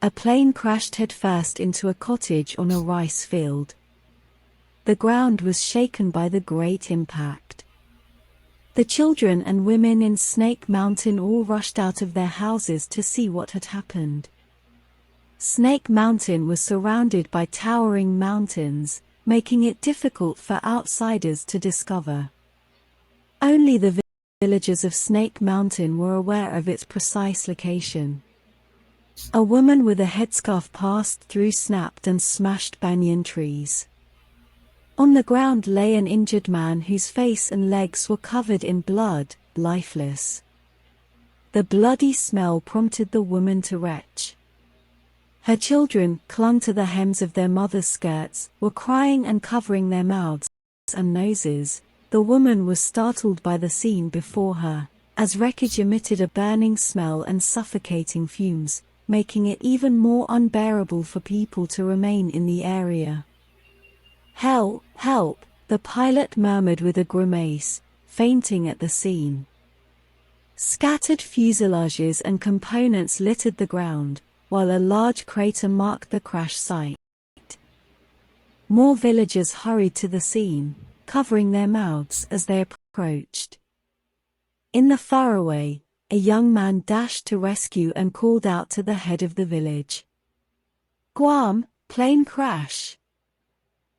A plane crashed headfirst into a cottage on a rice field. The ground was shaken by the great impact. The children and women in Snake Mountain all rushed out of their houses to see what had happened. Snake Mountain was surrounded by towering mountains, making it difficult for outsiders to discover. Only the villagers of Snake Mountain were aware of its precise location. A woman with a headscarf passed through snapped and smashed banyan trees. On the ground lay an injured man whose face and legs were covered in blood, lifeless. The bloody smell prompted the woman to retch. Her children, clung to the hems of their mother's skirts, were crying and covering their mouths and noses. The woman was startled by the scene before her, as wreckage emitted a burning smell and suffocating fumes, making it even more unbearable for people to remain in the area. "Help, help," the pilot murmured with a grimace, fainting at the scene. Scattered fuselages and components littered the ground, while a large crater marked the crash site. More villagers hurried to the scene, covering their mouths as they approached. In the faraway, a young man dashed to rescue and called out to the head of the village. "Guam, plane crash."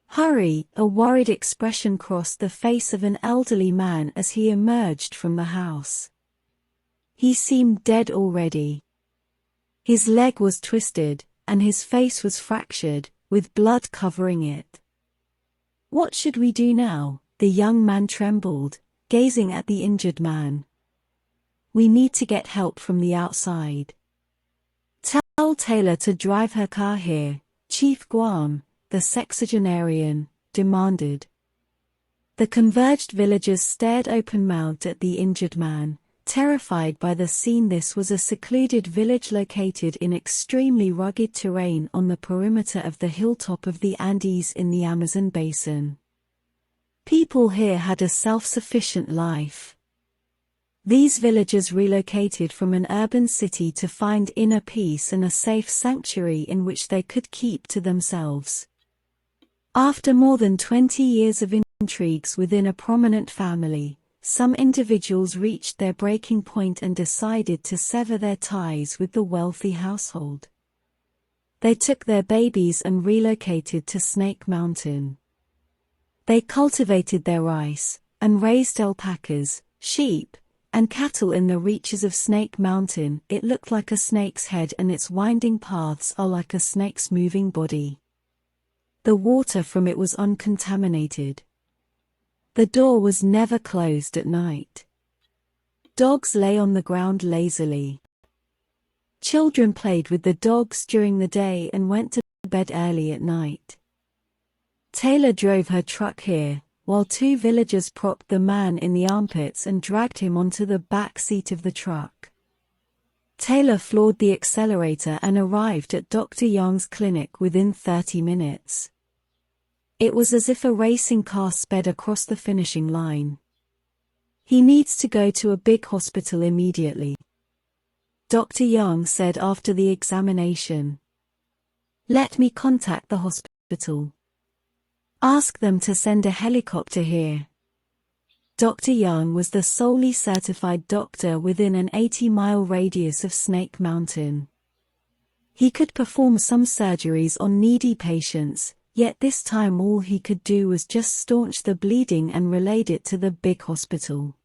"Hurry!" A worried expression crossed the face of an elderly man as he emerged from the house. He seemed dead already. His leg was twisted, and his face was fractured, with blood covering it. "What should we do now?" The young man trembled, gazing at the injured man. "We need to get help from the outside. Tell Taylor to drive her car here," Chief Guam, the sexagenarian, demanded. The converged villagers stared open-mouthed at the injured man, terrified by the scene. This was a secluded village located in extremely rugged terrain on the perimeter of the hilltop of the Andes in the Amazon basin. People here had a self-sufficient life. These villagers relocated from an urban city to find inner peace and a safe sanctuary in which they could keep to themselves. After more than 20 years of intrigues within a prominent family, some individuals reached their breaking point and decided to sever their ties with the wealthy household. They took their babies and relocated to Snake Mountain. They cultivated their rice, and raised alpacas, sheep, and cattle in the reaches of Snake Mountain. It looked like a snake's head, and its winding paths are like a snake's moving body. The water from it was uncontaminated. The door was never closed at night. Dogs lay on the ground lazily. Children played with the dogs during the day and went to bed early at night. Taylor drove her truck here, while two villagers propped the man in the armpits and dragged him onto the back seat of the truck. Taylor floored the accelerator and arrived at Dr. Young's clinic within 30 minutes. It was as if a racing car sped across the finishing line. "He needs to go to a big hospital immediately," Dr. Young said after the examination. "Let me contact the hospital. Ask them to send a helicopter here." Dr. Young was the solely certified doctor within an 80-mile radius of Snake Mountain. He could perform some surgeries on needy patients, yet this time all he could do was just staunch the bleeding and relayed it to the big hospital.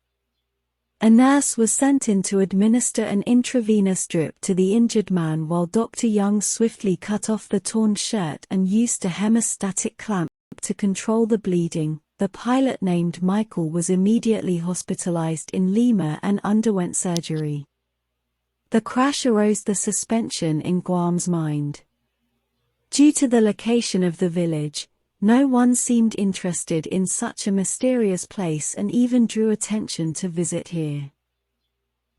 A nurse was sent in to administer an intravenous drip to the injured man while Dr. Young swiftly cut off the torn shirt and used a hemostatic clamp to control the bleeding. The pilot named Michael was immediately hospitalized in Lima and underwent surgery. The crash arose the suspension in Guam's mind. Due to the location of the village, no one seemed interested in such a mysterious place and even drew attention to visit here.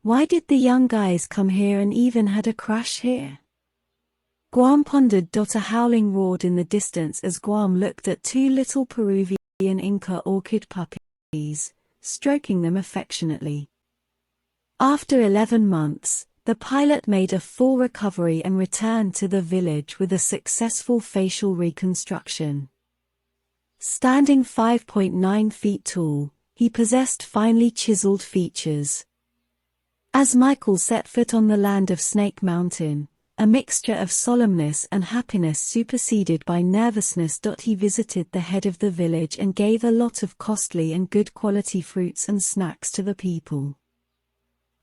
Why did the young guys come here and even had a crash here? Guam pondered. A howling roared in the distance as Guam looked at two little Peruvian Inca orchid puppies, stroking them affectionately. After 11 months, the The pilot made a full recovery and returned to the village with a successful facial reconstruction. Standing 5.9 feet tall, he possessed finely chiseled features. As Michael set foot on the land of Snake Mountain, a mixture of solemnness and happiness superseded by nervousness. He visited the head of the village and gave a lot of costly and good quality fruits and snacks to the people.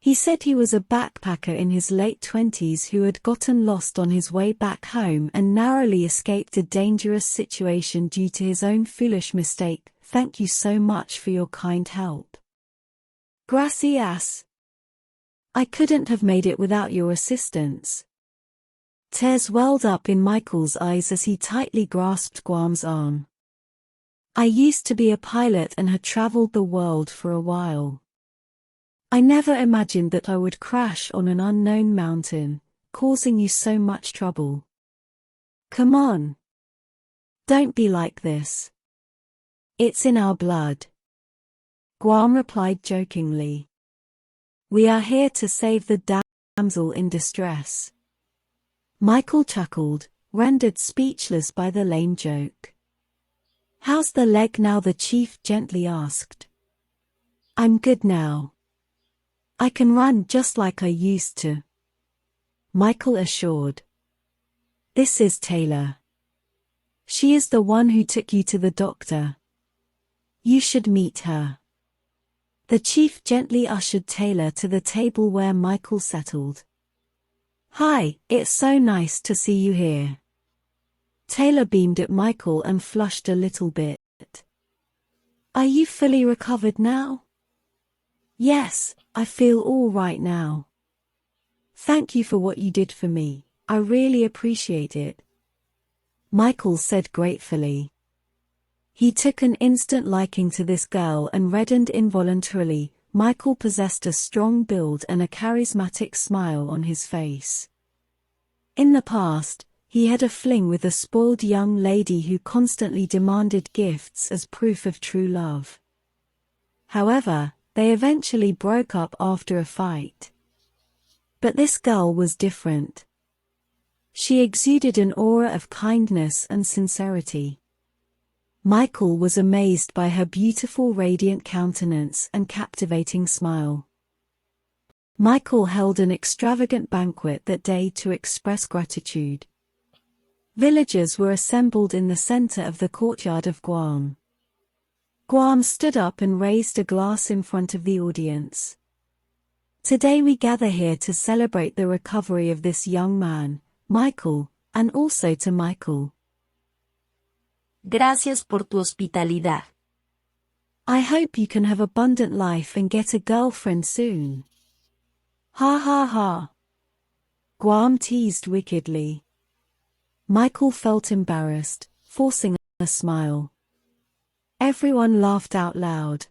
He said he was a backpacker in his late 20s who had gotten lost on his way back home and narrowly escaped a dangerous situation due to his own foolish mistake. Thank you so much for your kind help. Gracias. I couldn't have made it without your assistance. Tears welled up in Michael's eyes as he tightly grasped Guam's arm. I used to be a pilot and had traveled the world for a while. I never imagined that I would crash on an unknown mountain, causing you so much trouble. Come on. Don't be like this. It's in our blood. Guam replied jokingly. We are here to save the damsel in distress. Michael chuckled, rendered speechless by the lame joke. How's the leg now? The chief gently asked. I'm good now. I can run just like I used to, Michael assured. This is Taylor. She is the one who took you to the doctor. You should meet her. The chief gently ushered Taylor to the table where Michael settled. Hi, it's so nice to see you here. Taylor beamed at Michael and flushed a little bit. Are you fully recovered now? Yes, I feel all right now. Thank you for what you did for me, I really appreciate it. Michael said gratefully. He took an instant liking to this girl and reddened involuntarily. Michael possessed a strong build and a charismatic smile on his face. In the past, he had a fling with a spoiled young lady who constantly demanded gifts as proof of true love. However, they eventually broke up after a fight. But this girl was different. She exuded an aura of kindness and sincerity. Michael was amazed by her beautiful radiant countenance and captivating smile. Michael held an extravagant banquet that day to express gratitude. Villagers were assembled in the center of the courtyard of Guam. Guam stood up and raised a glass in front of the audience. Today we gather here to celebrate the recovery of this young man, Michael, and also to Michael. Gracias por tu hospitalidad. I hope you can have abundant life and get a girlfriend soon. Ha ha ha. Guam teased wickedly. Michael felt embarrassed, forcing a smile. Everyone laughed out loud.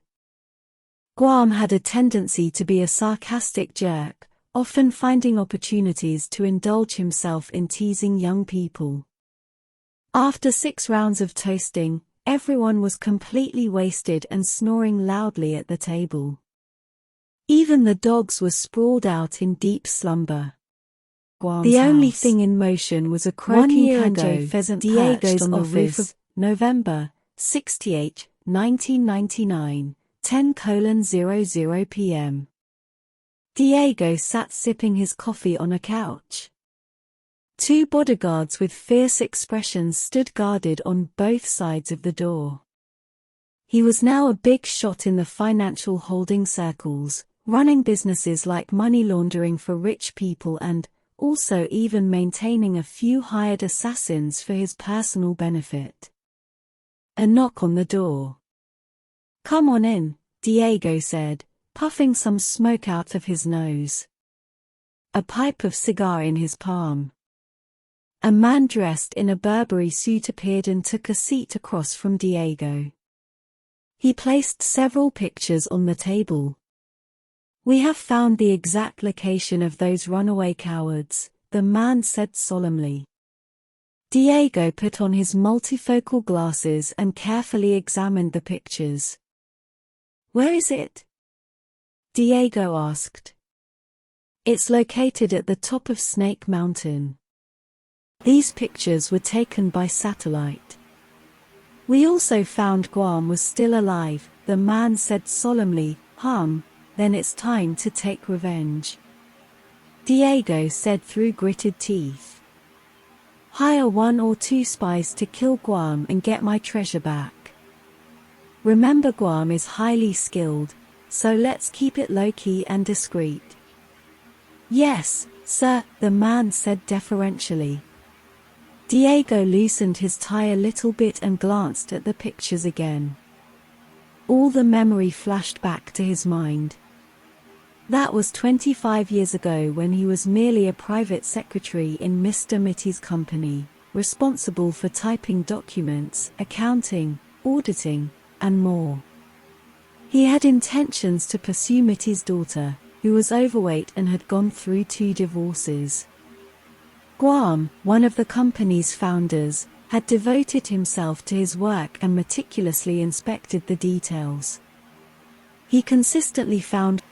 Guam had a tendency to be a sarcastic jerk, often finding opportunities to indulge himself in teasing young people. After 6 rounds of toasting, everyone was completely wasted and snoring loudly at the table. Even the dogs were sprawled out in deep slumber. The only thing in motion was a croaking kangaroo pheasant perched on the roof of November 68, 1999, 10:00 p.m. Diego sat sipping his coffee on a couch. 2 bodyguards with fierce expressions stood guarded on both sides of the door. He was now a big shot in the financial holding circles, running businesses like money laundering for rich people and, also even maintaining a few hired assassins for his personal benefit. A knock on the door. Come on in, Diego said, puffing some smoke out of his nose. A pipe of cigar in his palm. A man dressed in a Burberry suit appeared and took a seat across from Diego. He placed several pictures on the table. We have found the exact location of those runaway cowards, the man said solemnly. Diego put on his multifocal glasses and carefully examined the pictures. Where is it? Diego asked. It's located at the top of Snake Mountain. These pictures were taken by satellite. We also found Guam was still alive, the man said solemnly. Then it's time to take revenge. Diego said through gritted teeth. Hire 1 or 2 spies to kill Guam and get my treasure back. Remember, Guam is highly skilled, so let's keep it low-key and discreet. Yes, sir, the man said deferentially. Diego loosened his tie a little bit and glanced at the pictures again. All the memory flashed back to his mind. That was 25 years ago, when he was merely a private secretary in Mr. Mitty's company, responsible for typing documents, accounting, auditing, and more. He had intentions to pursue Mitty's daughter, who was overweight and had gone through 2 divorces. Guam, one of the company's founders, had devoted himself to his work and meticulously inspected the details. He consistently found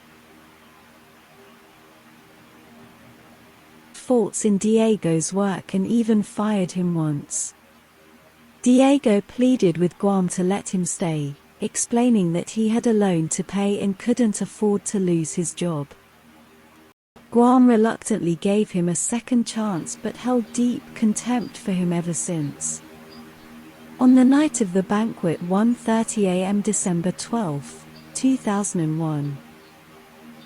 faults in Diego's work and even fired him once. Diego pleaded with Guam to let him stay, explaining that he had a loan to pay and couldn't afford to lose his job. Guam reluctantly gave him a second chance but held deep contempt for him ever since. On the night of the banquet, 1:30 a.m. December 12, 2001.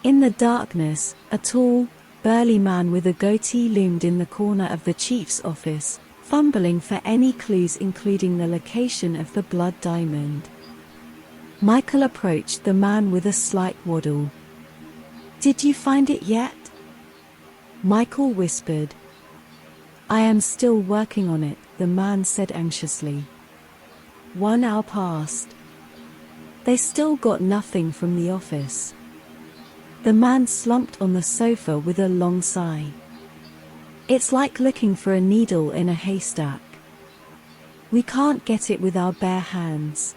In the darkness, a tall, burly man with a goatee loomed in the corner of the chief's office, fumbling for any clues including the location of the blood diamond. Michael approached the man with a slight waddle. "Did you find it yet?" Michael whispered. "I am still working on it," the man said anxiously. 1 hour passed. They still got nothing from the office. The man slumped on the sofa with a long sigh. "It's like looking for a needle in a haystack. We can't get it with our bare hands."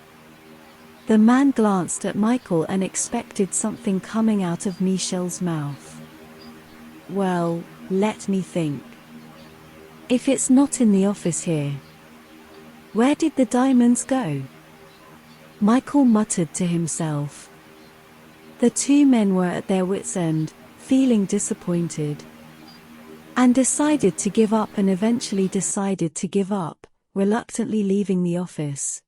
The man glanced at Michael and expected something coming out of Michelle's mouth. "Well, let me think. If it's not in the office here, where did the diamonds go?" Michael muttered to himself. The 2 men were at their wits' end, feeling disappointed, and decided to give up, reluctantly leaving the office.